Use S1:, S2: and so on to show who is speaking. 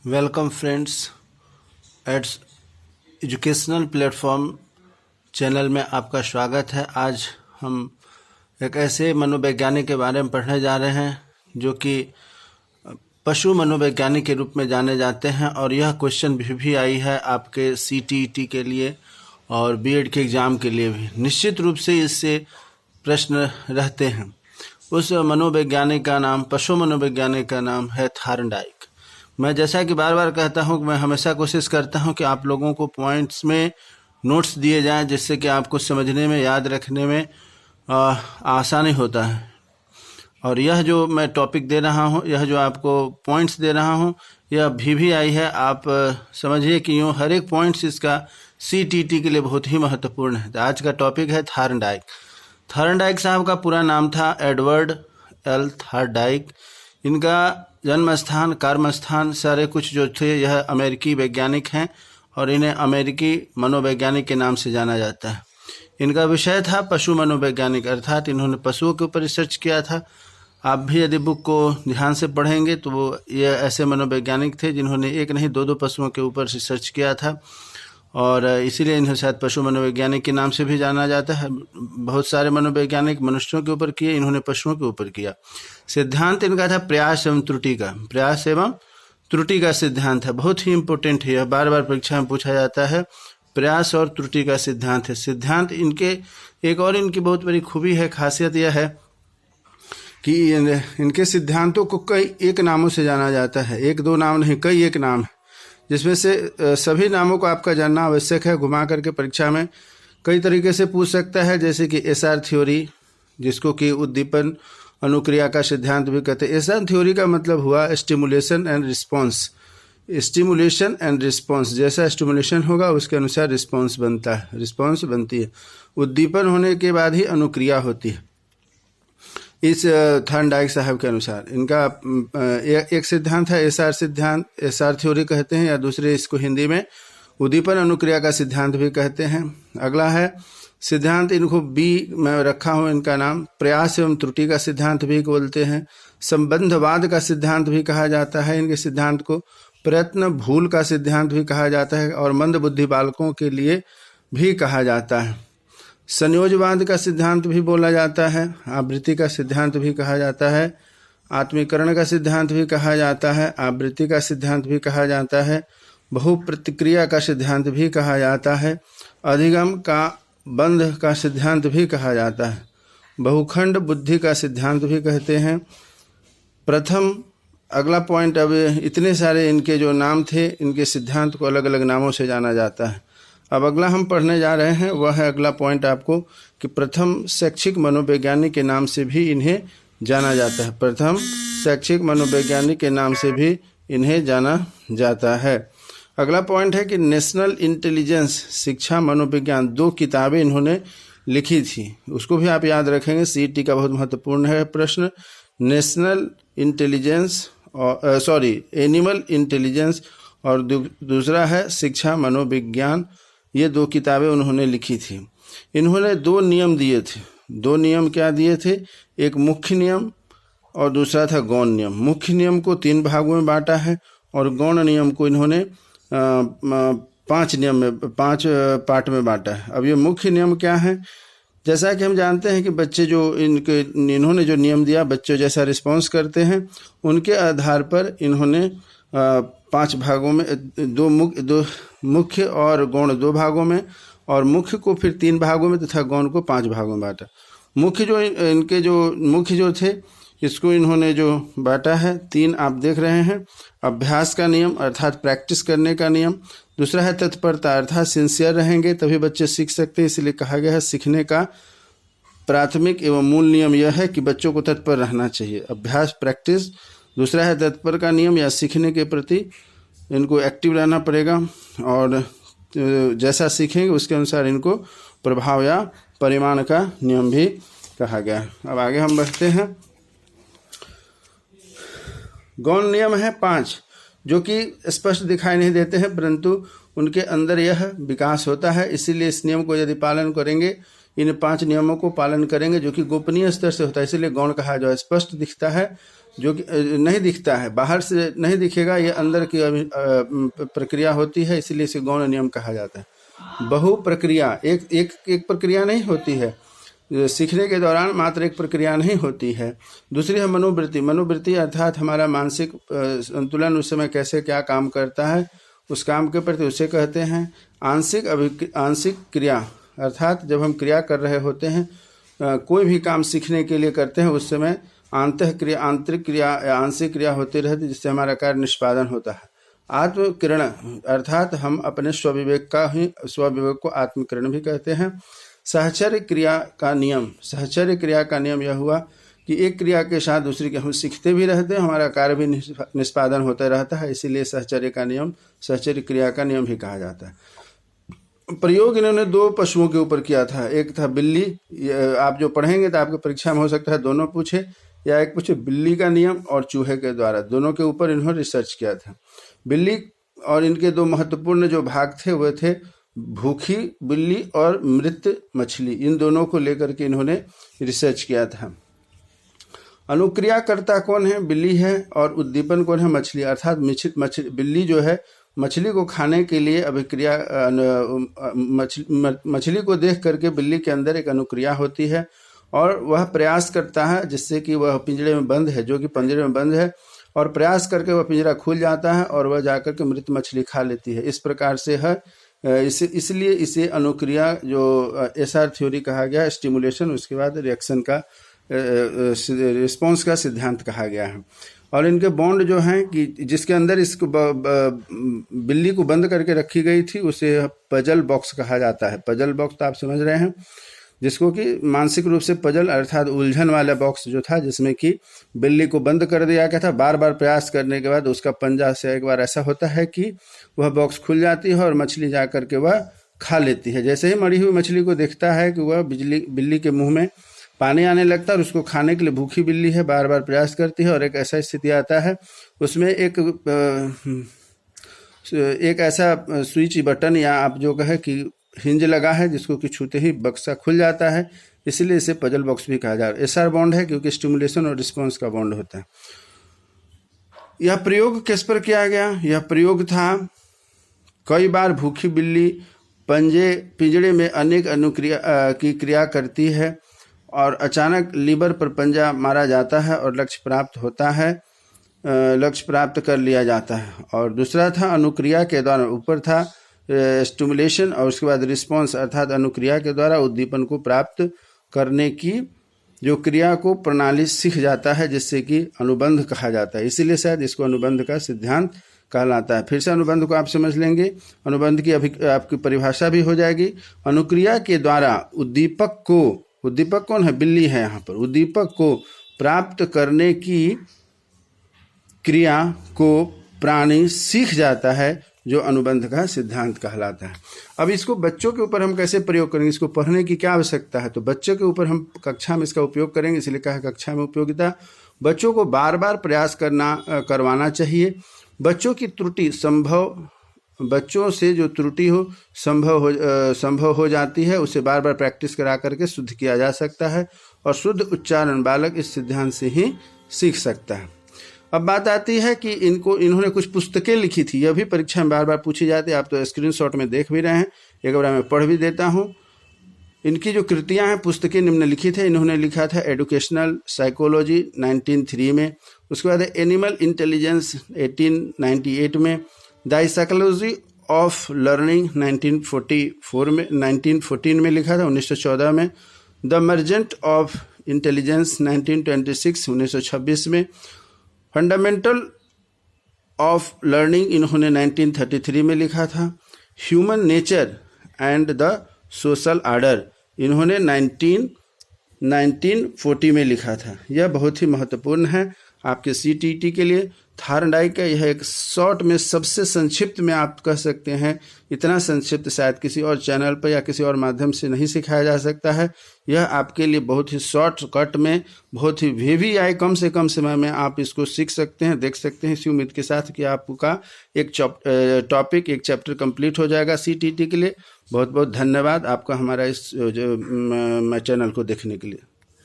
S1: Welcome friends एट्स educational platform channel में आपका स्वागत है। आज हम एक ऐसे मनोवैज्ञानिक के बारे में पढ़ने जा रहे हैं जो कि पशु मनोवैज्ञानिक के रूप में जाने जाते हैं और यह क्वेश्चन भी आई है आपके CTET के लिए और बीएड के एग्ज़ाम के लिए भी। निश्चित रूप से इससे प्रश्न रहते हैं। उस मनोवैज्ञानिक का नाम, पशु मनोवैज्ञानिक का नाम है थॉर्नडाइक। मैं जैसा कि बार बार कहता हूं कि मैं हमेशा कोशिश करता हूं कि आप लोगों को पॉइंट्स में नोट्स दिए जाएं जिससे कि आपको समझने में, याद रखने में आसानी होता है। और यह जो मैं टॉपिक दे रहा हूं, यह जो आपको पॉइंट्स दे रहा हूं, यह भी है। आप समझिए कि यूँ हर एक पॉइंट्स इसका CTET के लिए बहुत ही महत्वपूर्ण है। तो आज का टॉपिक है थॉर्नडाइक। थॉर्नडाइक साहब का पूरा नाम था एडवर्ड एल थॉर्नडाइक। इनका जन्म स्थान, कर्म स्थान सारे कुछ जो थे, यह अमेरिकी वैज्ञानिक हैं और इन्हें अमेरिकी मनोवैज्ञानिक के नाम से जाना जाता है। इनका विषय था पशु मनोवैज्ञानिक, अर्थात इन्होंने पशुओं के ऊपर रिसर्च किया था। आप भी यदि बुक को ध्यान से पढ़ेंगे तो वो ये ऐसे मनोवैज्ञानिक थे जिन्होंने एक नहीं दो पशुओं के ऊपर रिसर्च किया था और इसीलिए इन्हें शायद पशु मनोवैज्ञानिक के नाम से भी जाना जाता है। बहुत सारे मनोवैज्ञानिक मनुष्यों के ऊपर किए, इन्होंने पशुओं के ऊपर किया। सिद्धांत इनका था प्रयास एवं त्रुटि का। प्रयास एवं त्रुटि का सिद्धांत है, बहुत ही इम्पोर्टेंट है, बार बार परीक्षा में पूछा जाता है। प्रयास और त्रुटि का सिद्धांत है। सिद्धांत इनके एक और इनकी बहुत बड़ी खूबी है, खासियत यह है कि इनके सिद्धांतों को कई एक नामों से जाना जाता है। एक दो नाम नहीं, कई एक नाम है, जिसमें से सभी नामों को आपका जानना आवश्यक है। घुमा करके परीक्षा में कई तरीके से पूछ सकता है, जैसे कि SR थ्योरी, जिसको कि उद्दीपन अनुक्रिया का सिद्धांत भी कहते हैं। SR थ्योरी का मतलब हुआ stimulation and response. Stimulation and response, जैसा स्टिमुलेशन होगा उसके अनुसार रिस्पॉन्स बनता है, रिस्पॉन्स बनती है। उद्दीपन होने के बाद ही अनुक्रिया होती है, इस थॉर्नडाइक साहब के अनुसार। इनका एक सिद्धांत है SR सिद्धांत, SR थ्योरी कहते हैं, या दूसरे इसको हिंदी में उद्दीपन अनुक्रिया का सिद्धांत भी कहते हैं। अगला है सिद्धांत, इनको B में रखा हूँ, इनका नाम प्रयास एवं त्रुटि का सिद्धांत भी बोलते हैं। संबंधवाद का सिद्धांत भी कहा जाता है इनके सिद्धांत को। प्रयत्न भूल का सिद्धांत भी कहा जाता है और मंद बुद्धि बालकों के लिए भी कहा जाता है। संयोजवाद का सिद्धांत भी बोला जाता है। आवृत्ति का सिद्धांत भी कहा जाता है। आत्मीकरण का सिद्धांत भी कहा जाता है। आवृत्ति का सिद्धांत भी कहा जाता है। बहुप्रतिक्रिया का सिद्धांत भी कहा जाता है। अधिगम का बंध का सिद्धांत भी कहा जाता है। बहुखंड बुद्धि का सिद्धांत भी कहते हैं। प्रथम, अगला पॉइंट, अब इतने सारे इनके जो नाम थे, इनके सिद्धांत को अलग अलग नामों से जाना जाता है। अब अगला हम पढ़ने जा रहे हैं वह है अगला पॉइंट आपको कि प्रथम शैक्षिक मनोवैज्ञानिक के नाम से भी इन्हें जाना जाता है। प्रथम शैक्षिक मनोवैज्ञानिक के नाम से भी इन्हें जाना जाता है। अगला पॉइंट है कि नेशनल इंटेलिजेंस, शिक्षा मनोविज्ञान, 2 किताबें इन्होंने लिखी थी, उसको भी आप याद रखेंगे। CET का बहुत महत्वपूर्ण है प्रश्न। नेशनल इंटेलिजेंस और एनिमल इंटेलिजेंस और दूसरा है शिक्षा मनोविज्ञान। ये 2 किताबें उन्होंने लिखी थी। इन्होंने 2 नियम दिए थे। 2 नियम क्या दिए थे? एक मुख्य नियम और दूसरा था गौण नियम। मुख्य नियम को 3 भागों में बांटा है और गौण नियम को इन्होंने 5 पार्ट में बांटा है। अब ये मुख्य नियम क्या है? जैसा कि हम जानते हैं कि बच्चे जो इन्होंने जो नियम दिया, बच्चे जैसा रिस्पॉन्स करते हैं उनके आधार पर इन्होंने 5 भागों में, 2 मुख्य और गौण 2 भागों में, और मुख्य को फिर 3 भागों में तथा गौण को 5 भागों में बांटा। मुख्य जो थे, इसको इन्होंने जो बांटा है 3 आप देख रहे हैं। अभ्यास का नियम अर्थात प्रैक्टिस करने का नियम। दूसरा है तत्परता अर्थात सिंसियर रहेंगे तभी बच्चे सीख सकते हैं, इसलिए कहा गया है सीखने का प्राथमिक एवं मूल नियम यह है कि बच्चों को तत्पर रहना चाहिए। अभ्यास, प्रैक्टिस। दूसरा है तत्पर का नियम, या सीखने के प्रति इनको एक्टिव रहना पड़ेगा और जैसा सीखेंगे उसके अनुसार इनको प्रभाव या परिमाण का नियम भी कहा गया है। अब आगे हम बढ़ते हैं। गौण नियम है 5, जो कि स्पष्ट दिखाई नहीं देते हैं परंतु उनके अंदर यह विकास होता है। इसीलिए इस नियम को यदि पालन करेंगे, इन 5 नियमों को पालन करेंगे जो कि गोपनीय स्तर से होता है, इसीलिए गौण कहा जो स्पष्ट दिखता है जो कि नहीं दिखता है, बाहर से नहीं दिखेगा, ये अंदर की प्रक्रिया होती है, इसलिए इसे गौण नियम कहा जाता है। बहु प्रक्रिया, एक प्रक्रिया नहीं होती है, सीखने के दौरान मात्र एक प्रक्रिया नहीं होती है। दूसरी है मनोवृत्ति। मनोवृत्ति अर्थात हमारा मानसिक संतुलन उस समय कैसे क्या काम करता है, उस काम के प्रति उसे कहते हैं। आंशिक क्रिया अर्थात जब हम क्रिया कर रहे होते हैं, कोई भी काम सीखने के लिए करते हैं, उस समय आंतरिक क्रिया आंशिक क्रिया होती रहती है, जिससे हमारा कार्य निष्पादन होता है। आत्मकिरण अर्थात हम अपने स्वविवेक को आत्मकिरण भी कहते हैं। सहचर्य क्रिया का नियम यह हुआ कि एक क्रिया के साथ दूसरी के हम सीखते भी रहते हैं, हमारा कार्य भी निष्पादन होता रहता है, इसीलिए सहचर्य क्रिया का नियम भी कहा जाता है। प्रयोग इन्होंने 2 पशुओं के ऊपर किया था। एक था बिल्ली, आप जो पढ़ेंगे तो आपकी परीक्षा में हो सकता है दोनों पूछे, या एक पूछे बिल्ली का नियम और चूहे के द्वारा, दोनों के ऊपर इन्होंने रिसर्च किया था। बिल्ली और इनके 2 महत्वपूर्ण जो भाग थे वो थे भूखी बिल्ली और मृत मछली, इन दोनों को लेकर के इन्होंने रिसर्च किया था। अनुक्रियाकर्ता कौन है? बिल्ली है, और उद्दीपन कौन है? मछली। अर्थात बिल्ली जो है मछली को खाने के लिए अभिक्रिया, मछली को देख करके बिल्ली के अंदर एक अनुक्रिया होती है और वह प्रयास करता है जिससे कि वह पिंजरे में बंद है, जो कि पिंजरे में बंद है, और प्रयास करके वह पिंजरा खुल जाता है और वह जाकर के मृत मछली खा लेती है। इस प्रकार से है, इसलिए इसे अनुक्रिया जो एसआर थ्योरी कहा गया, स्टिमुलेशन उसके बाद रिएक्शन का रिस्पॉन्स का सिद्धांत कहा गया है। और इनके बॉन्ड जो हैं कि जिसके अंदर इसको बिल्ली को बंद करके रखी गई थी उसे पजल बॉक्स कहा जाता है। पजल बॉक्स तो आप समझ रहे हैं, जिसको कि मानसिक रूप से पजल अर्थात उलझन वाला बॉक्स जो था, जिसमें कि बिल्ली को बंद कर दिया गया था। बार बार प्रयास करने के बाद उसका पंजा से एक बार ऐसा होता है कि वह बॉक्स खुल जाती है और मछली जा कर के वह खा लेती है। जैसे ही मरी हुई मछली को देखता है कि वह बिल्ली के मुंह में पानी आने लगता है और उसको खाने के लिए भूखी बिल्ली है, बार बार प्रयास करती है और एक ऐसा स्थिति आता है उसमें एक ऐसा स्विच बटन या आप जो कहे कि हिंज लगा है जिसको कि छूते ही बक्सा खुल जाता है, इसलिए इसे पजल बॉक्स भी कहा जा रहा है। एसआर बॉन्ड है क्योंकि स्टिमुलेशन और रिस्पॉन्स का बॉन्ड होता है। यह प्रयोग किस पर किया गया? यह प्रयोग था कई बार भूखी बिल्ली पिंजरे में अनेक अनुक्रिया की क्रिया करती है और अचानक लीवर पर पंजा मारा जाता है और लक्ष्य प्राप्त कर लिया जाता है। और दूसरा था अनुक्रिया के द्वारा, ऊपर था स्टिमुलेशन और उसके बाद रिस्पॉन्स अर्थात अनुक्रिया के द्वारा उद्दीपन को प्राप्त करने की जो क्रिया को प्रणाली सीख जाता है, जिससे कि अनुबंध कहा जाता है। इसीलिए शायद इसको अनुबंध का सिद्धांत कहलाता है। फिर से अनुबंध को आप समझ लेंगे, अनुबंध की आपकी परिभाषा भी हो जाएगी। अनुक्रिया के द्वारा उद्दीपक कौन है? बिल्ली है यहाँ पर। उद्दीपक को प्राप्त करने की क्रिया को प्राणी सीख जाता है, जो अनुबंध का सिद्धांत कहलाता है। अब इसको बच्चों के ऊपर हम कैसे प्रयोग करेंगे? इसको पढ़ने की क्या आवश्यकता है? तो बच्चों के ऊपर हम कक्षा में इसका उपयोग करेंगे, इसलिए कहा कक्षा में उपयोगिता। बच्चों को बार बार प्रयास करवाना चाहिए। बच्चों की त्रुटि बच्चों से जो त्रुटि संभव हो जाती है, उसे बार बार प्रैक्टिस करा करके शुद्ध किया जा सकता है और शुद्ध उच्चारण बालक इस सिद्धांत से ही सीख सकता है। अब बात आती है कि इन्होंने कुछ पुस्तकें लिखी थी, यह भी परीक्षा में बार बार पूछी जाती है। आप तो स्क्रीनशॉट में देख भी रहे हैं, एक बार मैं पढ़ भी देता हूँ। इनकी जो कृतियाँ हैं, पुस्तकें निम्नलिखित है। इन्होंने लिखा था एडुकेशनल साइकोलॉजी 1903 में, उसके बाद एनिमल इंटेलिजेंस 1898 में, द साइकोलॉजी ऑफ लर्निंग 1914 में लिखा था 1914 में, द मर्जेंट ऑफ इंटेलिजेंस 1926 में, फंडामेंटल ऑफ लर्निंग इन्होंने 1933 में लिखा था, human nature and the social order इन्होंने 1940 में लिखा था। यह बहुत ही महत्वपूर्ण है आपके CTET के लिए। थार्नडाइक का यह एक शॉर्ट में सबसे संक्षिप्त में आप कह सकते हैं, इतना संक्षिप्त शायद किसी और चैनल पर या किसी और माध्यम से नहीं सिखाया जा सकता है। यह आपके लिए बहुत ही शॉर्ट कट में, बहुत ही वेवी आए, कम से कम समय में आप इसको सीख सकते हैं, देख सकते हैं। इसी उम्मीद के साथ कि आपका एक चैप्टर कंप्लीट हो जाएगा CTET के लिए। बहुत बहुत धन्यवाद आपका हमारा इस चैनल को देखने के लिए।